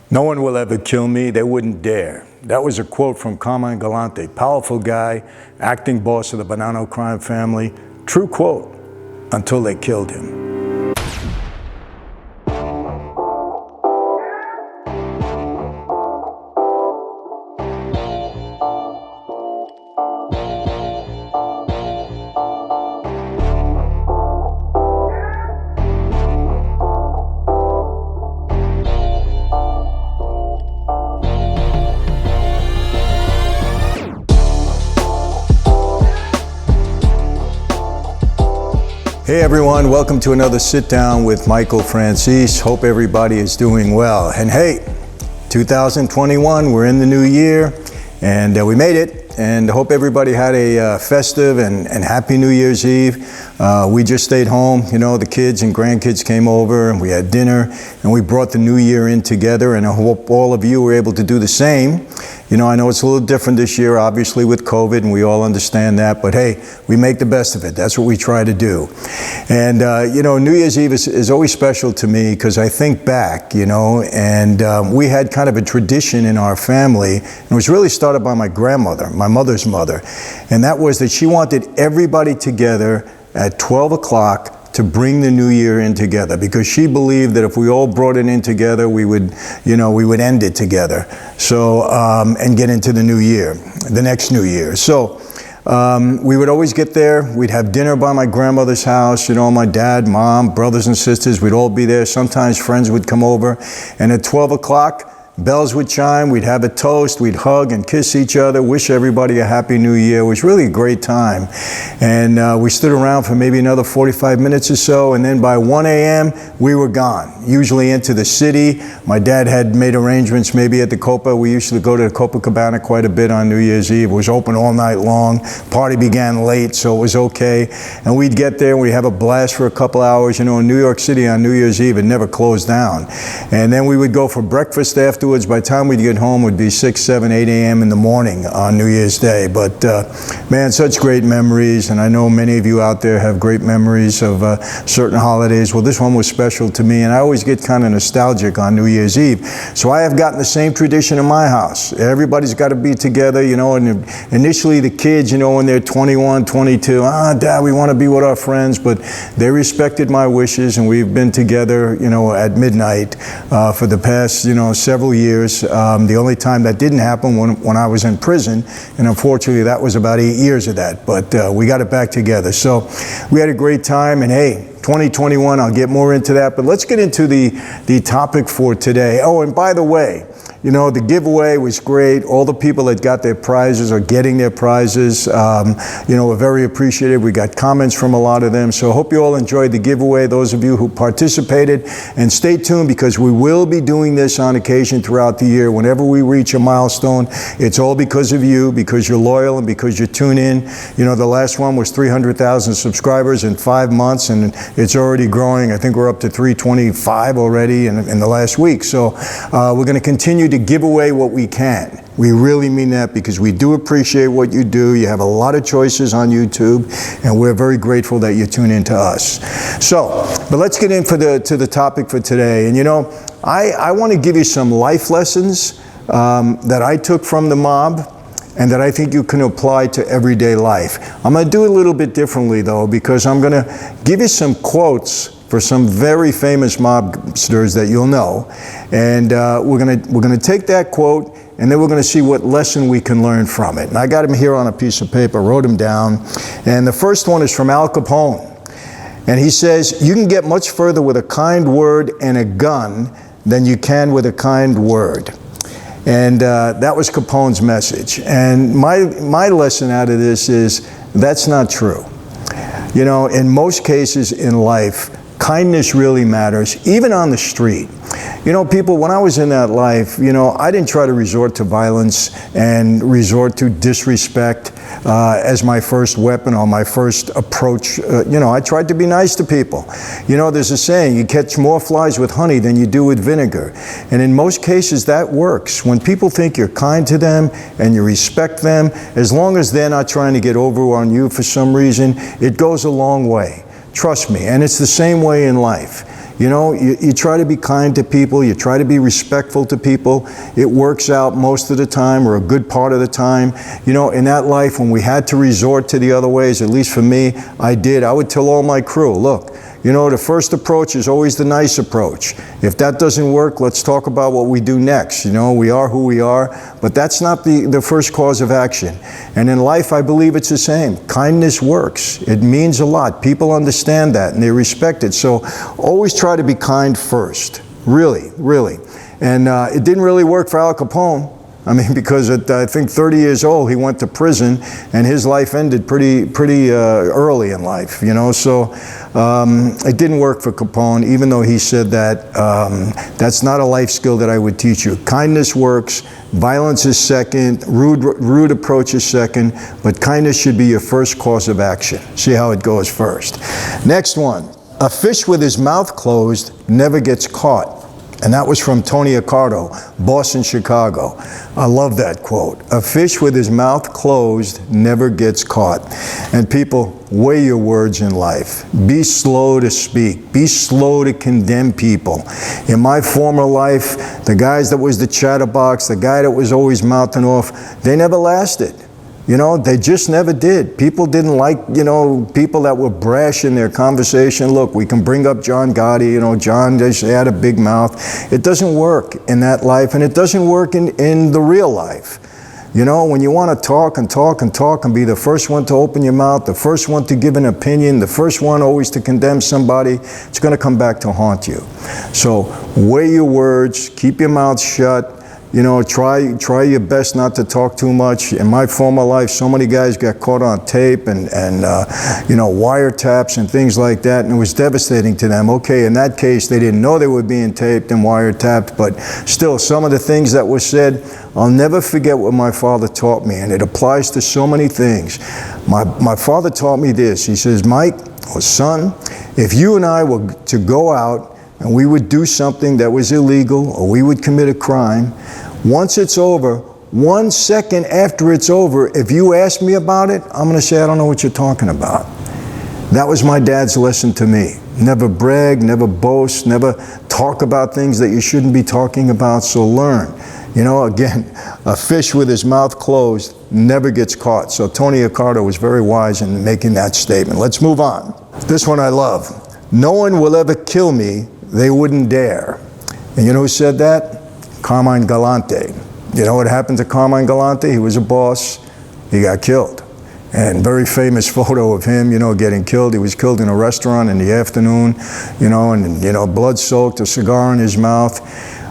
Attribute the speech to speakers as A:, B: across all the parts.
A: No one will ever kill me, they wouldn't dare. That was a quote from Carmine Galante, powerful guy, acting boss of the Bonanno crime family. True quote, until they killed him. Hey everyone, welcome to another sit down with Michael Franzese. Hope everybody is doing well. And hey, 2021, we're in the new year and we made it. And hope everybody had a festive and happy New Year's Eve. We just stayed home, you know, the kids and grandkids came over and we had dinner and we brought the new year in together, and I hope all of you were able to do the same. You know, I know it's a little different this year, obviously with COVID, and we all understand that, but hey, we make the best of it. That's what we try to do. And, you know, New Year's Eve is always special to me because I think back, you know, and we had kind of a tradition in our family, and it was really started by my grandmother, my mother's mother, and that was that she wanted everybody together at 12 o'clock to bring the new year in together, because she believed that if we all brought it in together, we would, you know, we would end it together. So, and get into the new year, the next new year. So, we would always get there. We'd have dinner by my grandmother's house. You know, my dad, mom, brothers and sisters, we'd all be there. Sometimes friends would come over, and at 12 o'clock, bells would chime, we'd have a toast, we'd hug and kiss each other, wish everybody a happy new year. It was really a great time. And we stood around for maybe another 45 minutes or so, and then by 1 a.m. we were gone, usually into the city. My dad had made arrangements maybe at the Copa. We used to go to the Copacabana quite a bit on New Year's Eve. It was open all night long. Party began late, so it was okay. And we'd get there and we'd have a blast for a couple hours. You know, in New York City on New Year's Eve, it never closed down. And then we would go for breakfast afterwards. By the time we'd get home, it would be 6, 7, 8 a.m. in the morning on New Year's Day. But man, such great memories, and I know many of you out there have great memories of certain holidays. Well, this one was special to me, and I always get kind of nostalgic on New Year's Eve. So I have gotten the same tradition in my house. Everybody's got to be together, you know, and initially the kids, you know, when they're 21, 22, Dad, we want to be with our friends, but they respected my wishes, and we've been together, you know, at midnight for the past, you know, several years. The only time that didn't happen when I was in prison, and unfortunately that was about 8 years of that, but we got it back together. So we had a great time, and hey, 2021, I'll get more into that, but let's get into the topic for today. Oh, and by the way, you know, the giveaway was great. All the people that got their prizes are getting their prizes. You know, we're very appreciative. We got comments from a lot of them. So I hope you all enjoyed the giveaway, those of you who participated. And stay tuned, because we will be doing this on occasion throughout the year. Whenever we reach a milestone, it's all because of you, because you're loyal and because you tune in. You know, the last one was 300,000 subscribers in 5 months, and it's already growing. I think we're up to 325 already in the last week. So we're going to continue to give away what we can. We really mean that, because we do appreciate what you do. You have a lot of choices on YouTube, and we're very grateful that you tune in to us. So, but let's get in to the topic for today. And you know, I want to give you some life lessons that I took from the mob, and that I think you can apply to everyday life. I'm going to do it a little bit differently though, because I'm going to give you some quotes for some very famous mobsters that you'll know, and we're gonna take that quote, and then we're gonna see what lesson we can learn from it. And I got them here on a piece of paper, wrote them down, and the first one is from Al Capone, and he says, "You can get much further with a kind word and a gun than you can with a kind word." And that was Capone's message. And my lesson out of this is that's not true. You know, in most cases in life, kindness really matters, even on the street. You know, people, when I was in that life, you know, I didn't try to resort to violence and resort to disrespect as my first weapon or my first approach. You know, I tried to be nice to people. You know, there's a saying, you catch more flies with honey than you do with vinegar. And in most cases, that works. When people think you're kind to them and you respect them, as long as they're not trying to get over on you for some reason, it goes a long way. Trust me. And it's the same way in life. You know, you try to be kind to people, you try to be respectful to people. It works out most of the time, or a good part of the time. You know, in that life, when we had to resort to the other ways, at least for me, I did. I would tell all my crew, look, you know, the first approach is always the nice approach. If that doesn't work, let's talk about what we do next. You know, we are who we are, but that's not the first cause of action. And in life, I believe it's the same. Kindness works. It means a lot. People understand that and they respect it. So always try to be kind first. Really, really. And it didn't really work for Al Capone. I mean, because at, I think 30 years old, he went to prison, and his life ended pretty early in life, you know. So it didn't work for Capone, even though he said that that's not a life skill that I would teach you. Kindness works, violence is second, rude approach is second, but kindness should be your first course of action. See how it goes first. Next one, a fish with his mouth closed never gets caught. And that was from Tony Ricardo, Boston, Chicago. I love that quote. A fish with his mouth closed never gets caught. And people, weigh your words in life. Be slow to speak. Be slow to condemn people. In my former life, the guys that was the chatterbox, the guy that was always mouthing off, they never lasted. You know, they just never did. People didn't like, you know, people that were brash in their conversation. Look, we can bring up John Gotti, you know, John just had a big mouth. It doesn't work in that life, and it doesn't work in the real life. You know, when you want to talk and talk and talk and be the first one to open your mouth, the first one to give an opinion, the first one always to condemn somebody, it's going to come back to haunt you. So weigh your words, keep your mouth shut. You know, try your best not to talk too much. In my former life, so many guys got caught on tape and you know, wiretaps and things like that, and it was devastating to them. Okay, in that case, they didn't know they were being taped and wiretapped, but still, some of the things that were said, I'll never forget what my father taught me, and it applies to so many things. My father taught me this. He says, Mike, or son, if you and I were to go out and we would do something that was illegal, or we would commit a crime, once it's over, 1 second after it's over, if you ask me about it, I'm going to say, I don't know what you're talking about. That was my dad's lesson to me. Never brag, never boast, never talk about things that you shouldn't be talking about, so learn. You know, again, a fish with his mouth closed never gets caught. So Tony Ricardo was very wise in making that statement. Let's move on. This one I love. No one will ever kill me, they wouldn't dare. And you know who said that? Carmine Galante. You know what happened to Carmine Galante? He was a boss. He got killed. And very famous photo of him, you know, getting killed. He was killed in a restaurant in the afternoon, you know, and, you know, blood-soaked, a cigar in his mouth.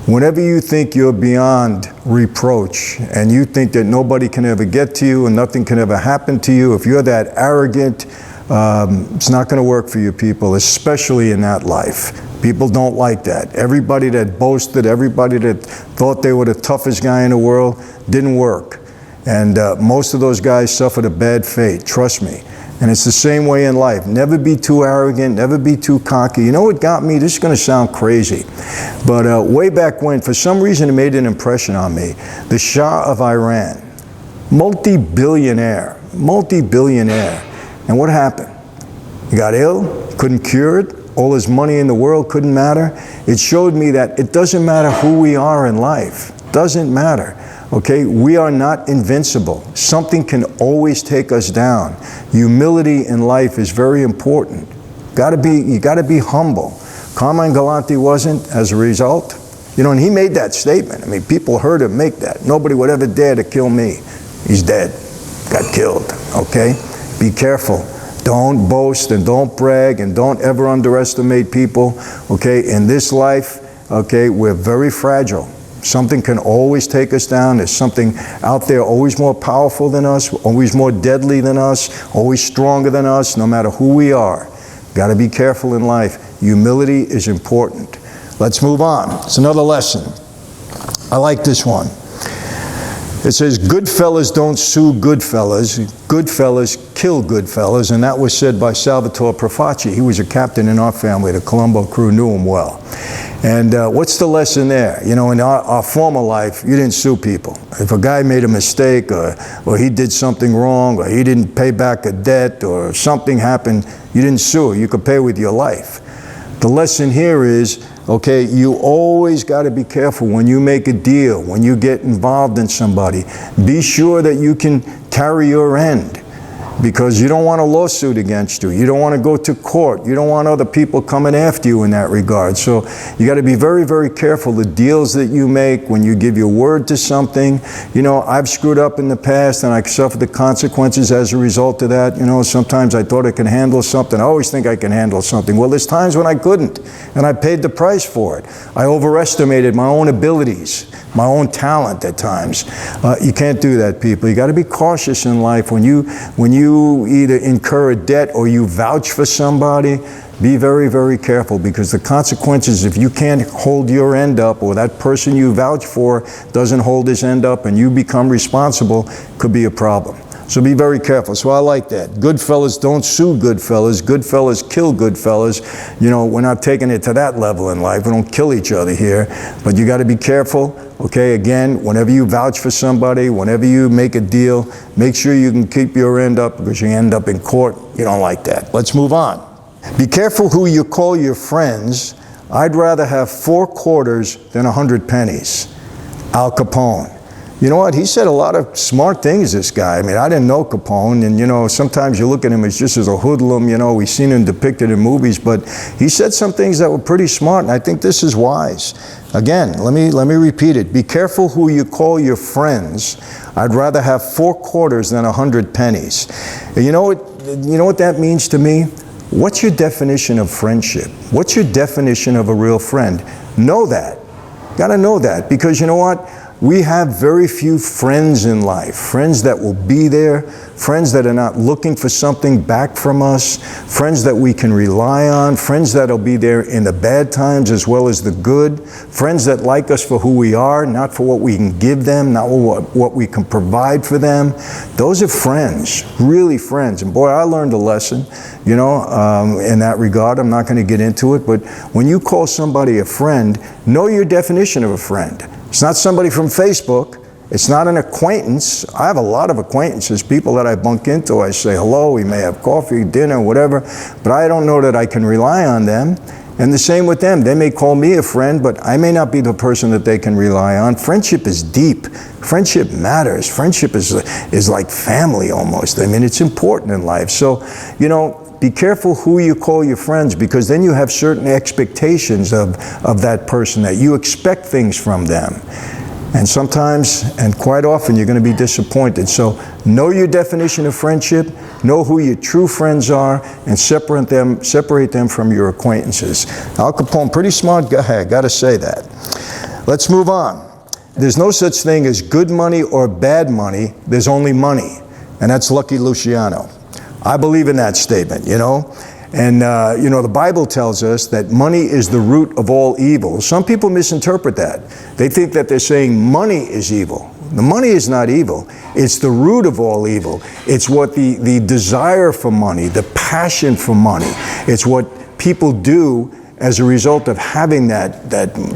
A: Whenever you think you're beyond reproach and you think that nobody can ever get to you and nothing can ever happen to you, if you're that arrogant, it's not going to work for you people, especially in that life. People don't like that. Everybody that boasted, everybody that thought they were the toughest guy in the world, didn't work. And most of those guys suffered a bad fate, trust me. And it's the same way in life. Never be too arrogant, never be too cocky. You know what got me? This is going to sound crazy. But way back when, for some reason it made an impression on me. The Shah of Iran, multi-billionaire. And what happened? He got ill, couldn't cure it. All his money in the world couldn't matter. It showed me that it doesn't matter who we are in life. Doesn't matter. Okay, we are not invincible. Something can always take us down. Humility in life is very important. You gotta be humble. Carmine Galante wasn't, as a result. You know, and he made that statement. I mean, people heard him make that. Nobody would ever dare to kill me. He's dead. Got killed. Okay? Be careful. Don't boast and don't brag and don't ever underestimate people. Okay? In this life, okay, we're very fragile. Something can always take us down. There's something out there always more powerful than us, always more deadly than us, always stronger than us, no matter who we are. Got to be careful in life. Humility is important. Let's move on. It's another lesson. I like this one. It says, good fellas don't sue good fellas. Good fellas kill good fellas. And that was said by Salvatore Profaci. He was a captain in our family. The Colombo crew knew him well. And what's the lesson there? You know, in our former life, you didn't sue people. If a guy made a mistake or he did something wrong or he didn't pay back a debt or something happened, you didn't sue. You could pay with your life. The lesson here is, okay, you always got to be careful when you make a deal, when you get involved in somebody. Be sure that you can carry your end, because you don't want a lawsuit against you. You don't want to go to court. You don't want other people coming after you in that regard. So you got to be very, very careful the deals that you make when you give your word to something. You know, I've screwed up in the past and I suffered the consequences as a result of that. You know, sometimes I thought I could handle something. I always think I can handle something. Well, there's times when I couldn't, and I paid the price for it. I overestimated my own abilities, my own talent at times. You can't do that, people. You got to be cautious in life when you either incur a debt or you vouch for somebody. Be very, very careful, because the consequences, if you can't hold your end up, or that person you vouch for doesn't hold his end up and you become responsible, could be a problem. So be very careful. So I like that. Good fellas don't sue good fellas. Good fellas kill good fellas. You know, we're not taking it to that level in life. We don't kill each other here. But you got to be careful. Okay, again, whenever you vouch for somebody, whenever you make a deal, make sure you can keep your end up, because you end up in court. You don't like that. Let's move on. Be careful who you call your friends. I'd rather have 4 quarters than 100 pennies. Al Capone. You know what? He said a lot of smart things, this guy. I mean, I didn't know Capone, and you know, sometimes you look at him as just as a hoodlum, you know, we've seen him depicted in movies, but he said some things that were pretty smart, and I think this is wise. Again, let me repeat it. Be careful who you call your friends. I'd rather have 4 quarters than 100 pennies. And you know what that means to me? What's your definition of friendship? What's your definition of a real friend? Know that. Got to know that, because you know what? We have very few friends in life, friends that will be there, friends that are not looking for something back from us, friends that we can rely on, friends that will be there in the bad times as well as the good, friends that like us for who we are, not for what we can give them, not what we can provide for them. Those are friends, really friends. And boy, I learned a lesson, you know, in that regard. I'm not going to get into it, but when you call somebody a friend, know your definition of a friend. It's not somebody from Facebook. It's not an acquaintance. I have a lot of acquaintances, people that I bunk into. I say hello, we may have coffee, dinner, whatever, but I don't know that I can rely on them. And the same with them. They may call me a friend, but I may not be the person that they can rely on. Friendship is deep. Friendship matters. Friendship is like family almost. I mean, it's important in life. So, you know, be careful who you call your friends, because then you have certain expectations of that person, that you expect things from them. And sometimes, and quite often, you're going to be disappointed. So know your definition of friendship, know who your true friends are, and separate them from your acquaintances. Al Capone, pretty smart guy, I got to say that. Let's move on. There's no such thing as good money or bad money. There's only money. And that's Lucky Luciano. I believe in that statement, you know. And, you know, the Bible tells us that money is the root of all evil. Some people misinterpret that. They think that they're saying money is evil. The money is not evil. It's the root of all evil. It's what the desire for money, the passion for money. It's what people do as a result of having that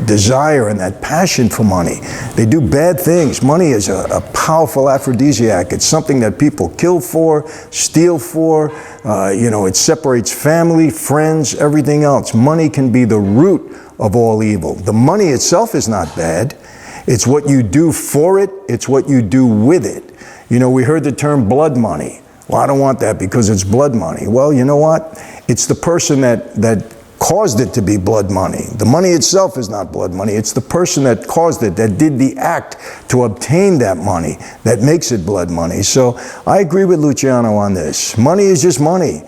A: desire and that passion for money. They do bad things. Money is a powerful aphrodisiac. It's something that people kill for, steal for. You know, it separates family, friends, everything else. Money can be the root of all evil. The money itself is not bad. It's what you do for it. It's what you do with it. You know, we heard the term blood money. Well, I don't want that because it's blood money. Well, you know what? It's the person that caused it to be blood money. The money itself is not blood money. It's the person that caused it, that did the act to obtain that money, that makes it blood money. So I agree with Luciano on this. Money is just money.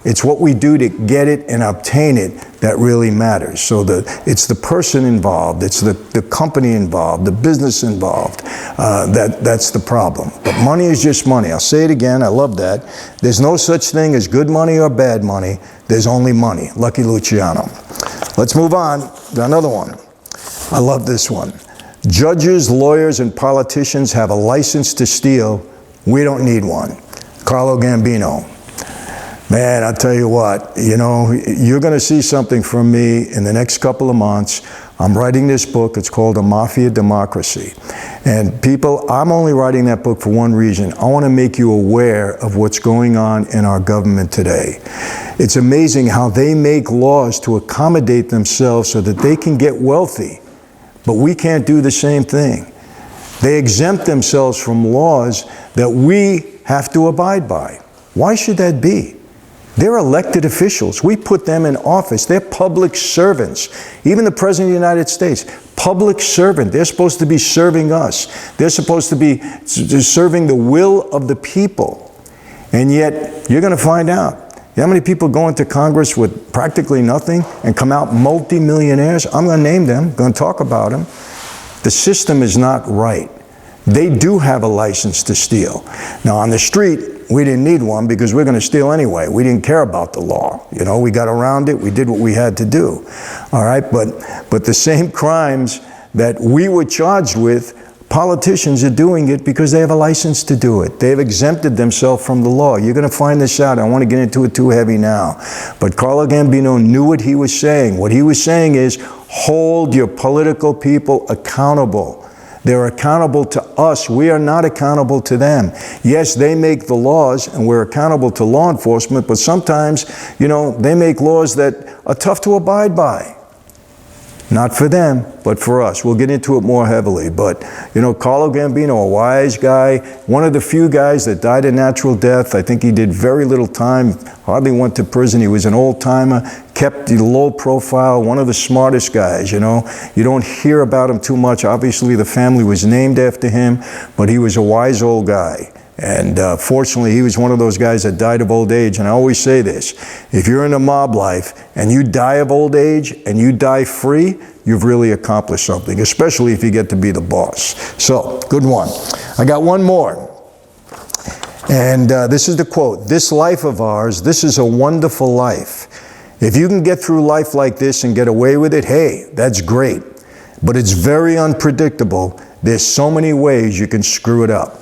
A: It's what we do to get it and obtain it that really matters. So it's the person involved, it's the company involved, the business involved. That's the problem. But money is just money. I'll say it again, I love that. There's no such thing as good money or bad money. There's only money. Lucky Luciano. Let's move on to another one. I love this one. Judges, lawyers, and politicians have a license to steal. We don't need one. Carlo Gambino. Man, I'll tell you what, you know, you're going to see something from me in the next couple of months. I'm writing this book. It's called A Mafia Democracy. And people, I'm only writing that book for one reason. I want to make you aware of what's going on in our government today. It's amazing how they make laws to accommodate themselves so that they can get wealthy, but we can't do the same thing. They exempt themselves from laws that we have to abide by. Why should that be? They're elected officials. We put them in office. They're public servants. Even the President of the United States, public servant. They're supposed to be serving us. They're supposed to be serving the will of the people. And yet, you're going to find out. How many people go into Congress with practically nothing and come out multi-millionaires? I'm going to name them, going to talk about them. The system is not right. They do have a license to steal. Now, on the street, we didn't need one because we're going to steal anyway. We didn't care about the law. You know, we got around it. We did what we had to do. All right, but the same crimes that we were charged with, politicians are doing it because they have a license to do it. They've exempted themselves from the law. You're going to find this out. I don't want to get into it too heavy now. But Carlo Gambino knew what he was saying. What he was saying is, hold your political people accountable. They're accountable to us. We are not accountable to them. Yes, they make the laws and we're accountable to law enforcement, but sometimes, you know, they make laws that are tough to abide by. Not for them, but for us. We'll get into it more heavily. But, you know, Carlo Gambino, a wise guy, one of the few guys that died a natural death. I think he did very little time, hardly went to prison. He was an old-timer, kept the low profile, one of the smartest guys, you know. You don't hear about him too much. Obviously, the family was named after him, but he was a wise old guy. And fortunately, he was one of those guys that died of old age. And I always say this, if you're in a mob life and you die of old age and you die free, you've really accomplished something, especially if you get to be the boss. So, good one. I got one more. And this is the quote, "This life of ours, this is a wonderful life. If you can get through life like this and get away with it, hey, that's great. But it's very unpredictable. There's so many ways you can screw it up."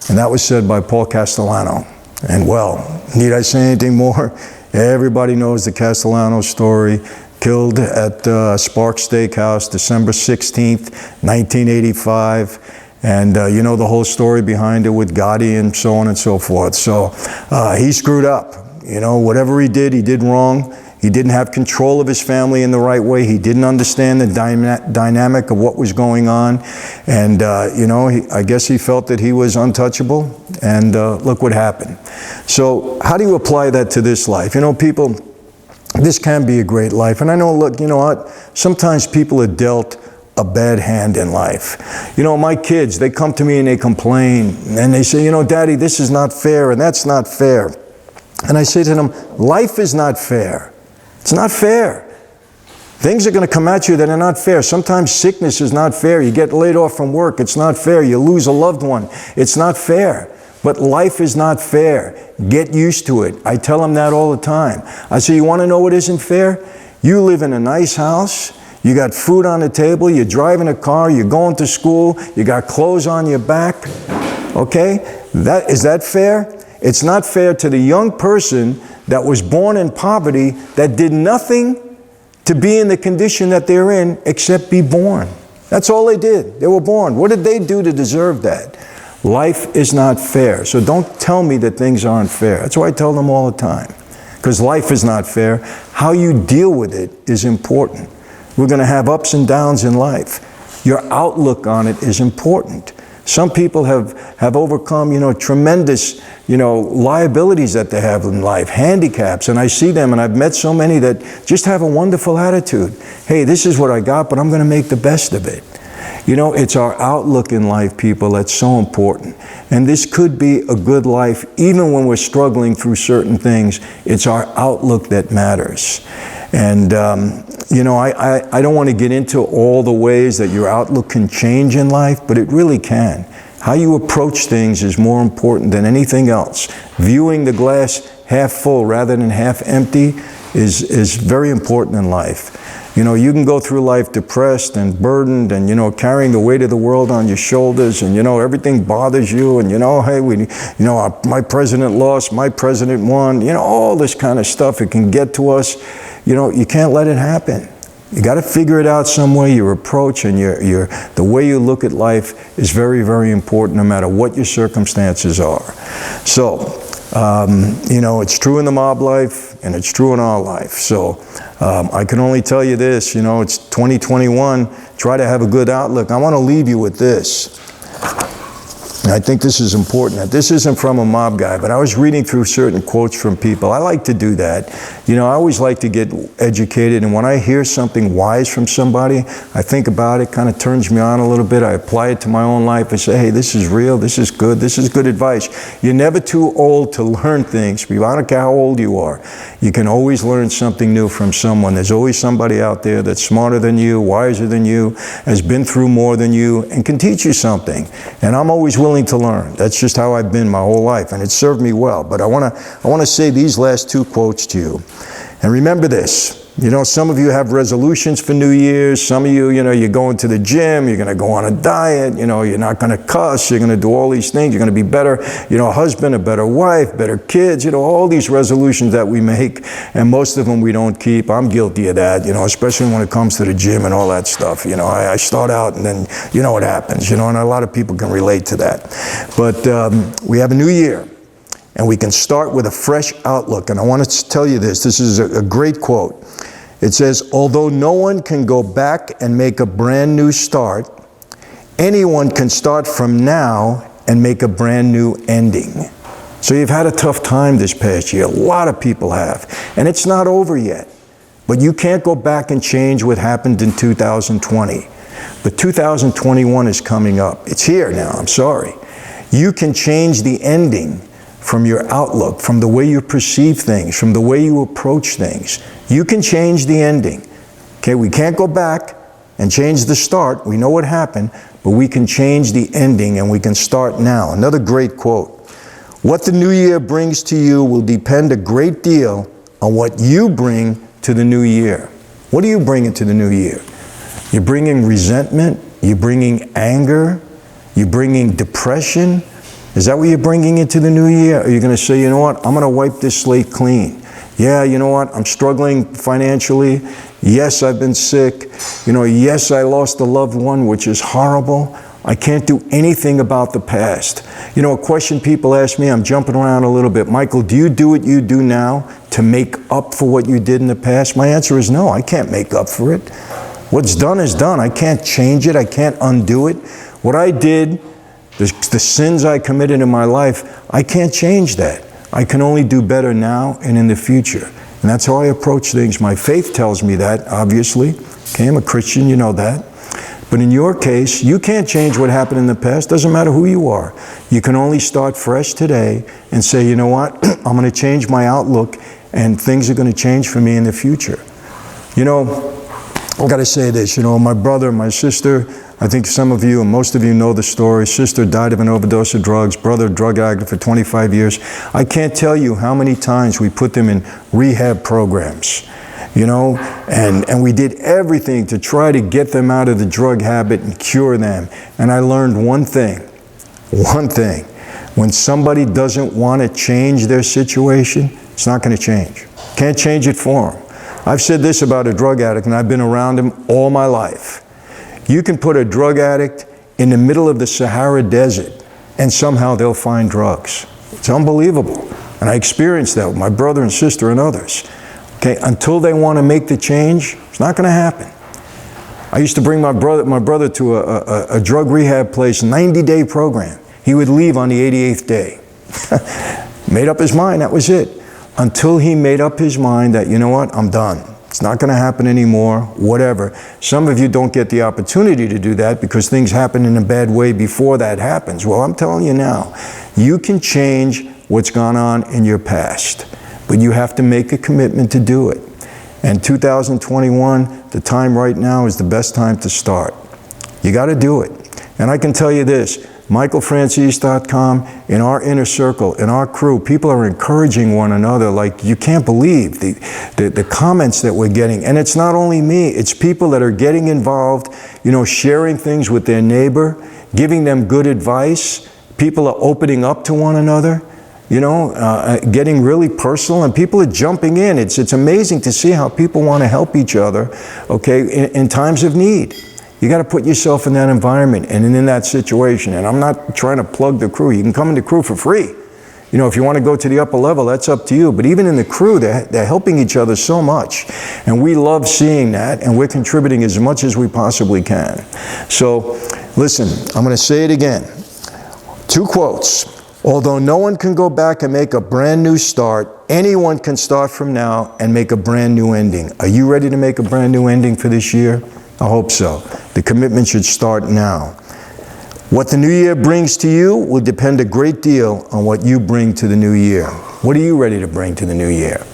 A: And that was said by Paul Castellano. And well, need I say anything more? Everybody knows the Castellano story. Killed at Spark Steakhouse, December 16th, 1985. And you know the whole story behind it with Gotti and so on and so forth. So he screwed up. You know, whatever he did wrong. He didn't have control of his family in the right way. He didn't understand the dynamic of what was going on. And, you know, I guess he felt that he was untouchable. And look what happened. So how do you apply that to this life? You know, people, this can be a great life. And I know, look, you know what? Sometimes people are dealt a bad hand in life. You know, my kids, they come to me and they complain. And they say, you know, Daddy, this is not fair and that's not fair. And I say to them, life is not fair. It's not fair. Things are going to come at you that are not fair. Sometimes sickness is not fair. You get laid off from work. It's not fair. You lose a loved one. It's not fair. But life is not fair. Get used to it. I tell them that all the time. I say, you want to know what isn't fair? You live in a nice house. You got food on the table. You're driving a car. You're going to school. You got clothes on your back. Okay? Is that fair? It's not fair to the young person that was born in poverty, that did nothing to be in the condition that they're in except be born. That's all they did. They were born. What did they do to deserve that? Life is not fair. So don't tell me that things aren't fair. That's why I tell them all the time. Because life is not fair. How you deal with it is important. We're going to have ups and downs in life. Your outlook on it is important. Some people have overcome, you know, tremendous, you know, liabilities that they have in life, handicaps, and I see them, and I've met so many that just have a wonderful attitude. Hey, this is what I got, but I'm going to make the best of it. You know, it's our outlook in life, people, that's so important. And this could be a good life, even when we're struggling through certain things. It's our outlook that matters. And, you know, I don't want to get into all the ways that your outlook can change in life, but it really can. How you approach things is more important than anything else. Viewing the glass half full rather than half empty is very important in life. You know, you can go through life depressed and burdened and, you know, carrying the weight of the world on your shoulders and, you know, everything bothers you and, you know, hey, my president lost, my president won, you know, all this kind of stuff. It can get to us. You know, you can't let it happen. You got to figure it out some way. Your approach and the way you look at life is very, very important no matter what your circumstances are. So, you know, it's true in the mob life and it's true in our life. So I can only tell you this, you know, it's 2021. Try to have a good outlook. I want to leave you with this. And I think this is important. This isn't from a mob guy, but I was reading through certain quotes from people. I like to do that. You know, I always like to get educated, and when I hear something wise from somebody, I think about it, kind of turns me on a little bit. I apply it to my own life. I say, hey, this is real, this is good advice. You're never too old to learn things. I don't care how old you are. You can always learn something new from someone. There's always somebody out there that's smarter than you, wiser than you, has been through more than you, and can teach you something. And I'm always willing to learn. That's just how I've been my whole life, and it served me well. But I want to say these last two quotes to you. And remember this. You know, some of you have resolutions for New Year's. Some of you, you know, you're going to the gym, you're going to go on a diet, you know, you're not going to cuss, you're going to do all these things, you're going to be better, you know, a husband, a better wife, better kids, you know, all these resolutions that we make, and most of them we don't keep. I'm guilty of that, you know, especially when it comes to the gym and all that stuff. You know, I start out and then, you know what happens, you know, and a lot of people can relate to that. But we have a new year. And we can start with a fresh outlook. And I want to tell you this. This is a great quote. It says, although no one can go back and make a brand new start, anyone can start from now and make a brand new ending. So you've had a tough time this past year. A lot of people have. And it's not over yet. But you can't go back and change what happened in 2020. But 2021 is coming up. It's here now. I'm sorry. You can change the ending from your outlook, from the way you perceive things, from the way you approach things. You can change the ending. Okay, we can't go back and change the start. We know what happened, but we can change the ending and we can start now. Another great quote. What the new year brings to you will depend a great deal on what you bring to the new year. What are you bringing to the new year? You're bringing resentment? You're bringing anger? You're bringing depression? Is that what you're bringing into the new year? Or are you going to say, you know what, I'm going to wipe this slate clean. Yeah, you know what, I'm struggling financially. Yes, I've been sick. You know, yes, I lost a loved one, which is horrible. I can't do anything about the past. You know, a question people ask me, I'm jumping around a little bit. Michael, do you do what you do now to make up for what you did in the past? My answer is no, I can't make up for it. What's done is done. I can't change it. I can't undo it. What I did, the sins I committed in my life, I can't change that. I can only do better now and in the future. And that's how I approach things. My faith tells me that, obviously. Okay, I'm a Christian, you know that. But in your case, you can't change what happened in the past. Doesn't matter who you are. You can only start fresh today and say, you know what, I'm going to change my outlook and things are going to change for me in the future. You know, I've got to say this, you know, my brother, my sister, I think some of you and most of you know the story. Sister died of an overdose of drugs. Brother, drug addict for 25 years. I can't tell you how many times we put them in rehab programs, you know, and we did everything to try to get them out of the drug habit and cure them. And I learned one thing. When somebody doesn't want to change their situation, it's not going to change. Can't change it for them. I've said this about a drug addict, and I've been around him all my life. You can put a drug addict in the middle of the Sahara Desert and somehow they'll find drugs. It's unbelievable. And I experienced that with my brother and sister and others. Okay, until they want to make the change, it's not going to happen. I used to bring my brother to a drug rehab place, 90-day program. He would leave on the 88th day. Made up his mind, that was it. Until he made up his mind that, you know what, I'm done. It's not going to happen anymore, whatever. Some of you don't get the opportunity to do that because things happen in a bad way before that happens. Well, I'm telling you now, you can change what's gone on in your past, but you have to make a commitment to do it. And 2021, the time right now is the best time to start. You got to do it. And I can tell you this, MichaelFranzese.com, in our inner circle, in our crew, people are encouraging one another like you can't believe the comments that we're getting. And it's not only me, it's people that are getting involved, you know, sharing things with their neighbor, giving them good advice. People are opening up to one another. getting really personal, and people are jumping in. It's amazing to see how people want to help each other, okay, in times of need. You got to put yourself in that environment and in that situation. And I'm not trying to plug the crew. You can come in the crew for free. If you want to go to the upper level, that's up to you. But even in the crew, they're helping each other so much. And we love seeing that, and we're contributing as much as we possibly can. So, listen, I'm going to say it again. 2 quotes. Although no one can go back and make a brand new start, anyone can start from now and make a brand new ending. Are you ready to make a brand new ending for this year? I hope so. The commitment should start now. What the new year brings to you will depend a great deal on what you bring to the new year. What are you ready to bring to the new year?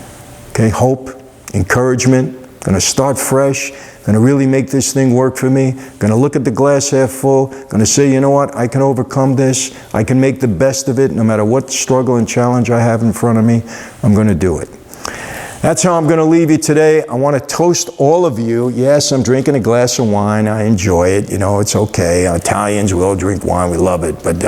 A: Okay, hope, encouragement, going to start fresh, going to really make this thing work for me, going to look at the glass half full, going to say, you know what, I can overcome this, I can make the best of it, no matter what struggle and challenge I have in front of me, I'm going to do it. That's how I'm going to leave you today. I want to toast all of you. Yes, I'm drinking a glass of wine. I enjoy it. It's okay. Italians, we all drink wine. We love it. But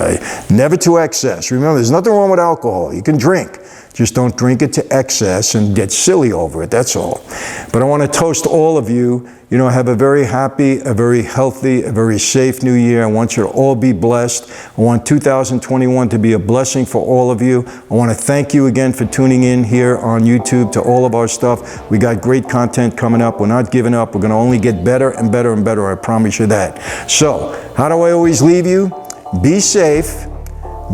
A: never to excess. Remember, there's nothing wrong with alcohol. You can drink. Just don't drink it to excess and get silly over it. That's all. But I want to toast all of you. Have a very happy, a very healthy, a very safe new year. I want you to all be blessed. I want 2021 to be a blessing for all of you. I want to thank you again for tuning in here on YouTube to all of our stuff. We got great content coming up. We're not giving up. We're going to only get better and better and better. I promise you that. So, how do I always leave you? Be safe,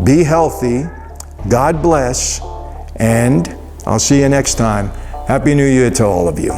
A: be healthy, God bless, and I'll see you next time. Happy New Year to all of you.